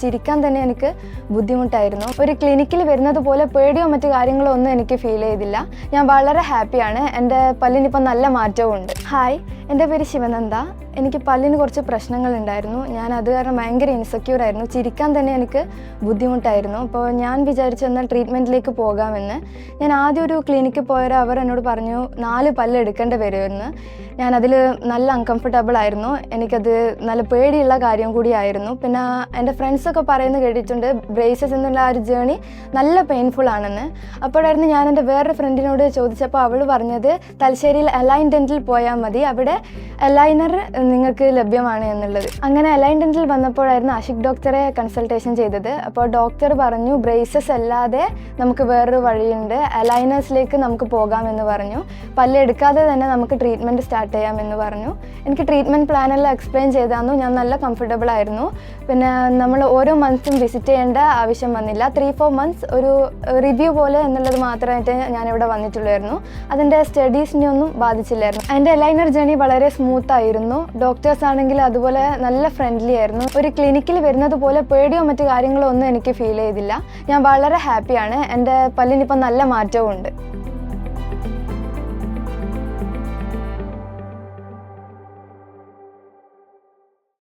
ചിരിക്കാൻ തന്നെ എനിക്ക് ബുദ്ധിമുട്ടായിരുന്നു. ഒരു ക്ലിനിക്കിൽ വരുന്നത് പോലെ പേടിയോ മറ്റു കാര്യങ്ങളോ ഒന്നും എനിക്ക് ഫീൽ ചെയ്തില്ല. ഞാൻ വളരെ ഹാപ്പിയാണ്. എൻ്റെ പല്ലിനിപ്പോൾ നല്ല മാറ്റവും ഉണ്ട്. ഹായ്, എൻ്റെ പേര് ശിവനന്ദ. എനിക്ക് പല്ലിന് കുറച്ച് പ്രശ്നങ്ങളുണ്ടായിരുന്നു. ഞാൻ അത് കാരണം ഭയങ്കര ഇൻസെക്യൂർ ആയിരുന്നു. ചിരിക്കാൻ തന്നെ എനിക്ക് ബുദ്ധിമുട്ടായിരുന്നു. അപ്പോൾ ഞാൻ വിചാരിച്ചു എന്നാൽ ട്രീറ്റ്മെൻറ്റിലേക്ക് പോകാമെന്ന്. ഞാൻ ആദ്യം ഒരു ക്ലിനിക്കിൽ പോയാൽ അവർ എന്നോട് പറഞ്ഞു 4 പല്ല് എടുക്കേണ്ടി വരുമെന്ന്. ഞാനതിൽ നല്ല അൺകംഫർട്ടബിൾ ആയിരുന്നു. എനിക്കത് നല്ല പേടിയുള്ള കാര്യം കൂടിയായിരുന്നു. പിന്നെ എൻ്റെ ഫ്രണ്ട്സൊക്കെ പറയുന്നത് കേട്ടിട്ടുണ്ട് ബ്രേസസ് എന്നുള്ള ആ ഒരു ജേണി നല്ല പെയിൻഫുൾ ആണെന്ന്. അപ്പോഴായിരുന്നു ഞാൻ എൻ്റെ വേറൊരു ഫ്രണ്ടിനോട് ചോദിച്ചപ്പോൾ അവൾ പറഞ്ഞത് തലശ്ശേരിയിൽ അലൈൻ ഡെൻറ്റിൽ പോയാൽ മതി, അവിടെ അലൈനർ നിങ്ങൾക്ക് ലഭ്യമാണ് എന്നുള്ളത്. അങ്ങനെ അലൈൻ ഡെൻറ്റിൽ വന്നപ്പോഴായിരുന്നു ആഷിഖ് ഡോക്ടറെ കൺസൾട്ടേഷൻ ചെയ്തത്. അപ്പോൾ ഡോക്ടർ പറഞ്ഞു ബ്രേസസ് അല്ലാതെ നമുക്ക് വേറൊരു വഴിയുണ്ട്, അലൈനേഴ്സിലേക്ക് നമുക്ക് പോകാമെന്ന് പറഞ്ഞു. പല്ല് എടുക്കാതെ തന്നെ നമുക്ക് ട്രീറ്റ്മെൻറ്റ് സ്റ്റാർട്ട് ചെയ്യാമെന്ന് പറഞ്ഞു. എനിക്ക് ട്രീറ്റ്മെൻറ്റ് പ്ലാനെല്ലാം എക്സ്പ്ലെയിൻ ചെയ്താന്നു. ഞാൻ നല്ല കംഫർട്ടബിൾ ആയിരുന്നു. പിന്നെ നമ്മൾ ഓരോ മന്ത്സും വിസിറ്റ് ചെയ്യേണ്ട ആവശ്യം വന്നില്ല. 3-4 മന്ത്സ് ഒരു റിവ്യൂ പോലെ എന്നുള്ളത് മാത്രമായിട്ട് ഞാനിവിടെ വന്നിട്ടുള്ളായിരുന്നു. അതിൻ്റെ സ്റ്റഡീസിനെ ഒന്നും ബാധിച്ചില്ലായിരുന്നു. എൻ്റെ അലൈനർ ജേണി വളരെ സ്മൂത്ത് ആയിരുന്നു. ഡോക്ടേഴ്സ് ആണെങ്കിൽ അതുപോലെ നല്ല ഫ്രണ്ട്ലി ആയിരുന്നു. ഒരു ക്ലിനിക്കിൽ വരുന്നത് പോലെ പേടിയോ മറ്റു കാര്യങ്ങളോ ഒന്നും എനിക്ക് ഫീൽ ചെയ്തില്ല. ഞാൻ വളരെ ഹാപ്പിയാണ്. എൻ്റെ പല്ലിനിപ്പോൾ നല്ല മാറ്റവും ഉണ്ട്.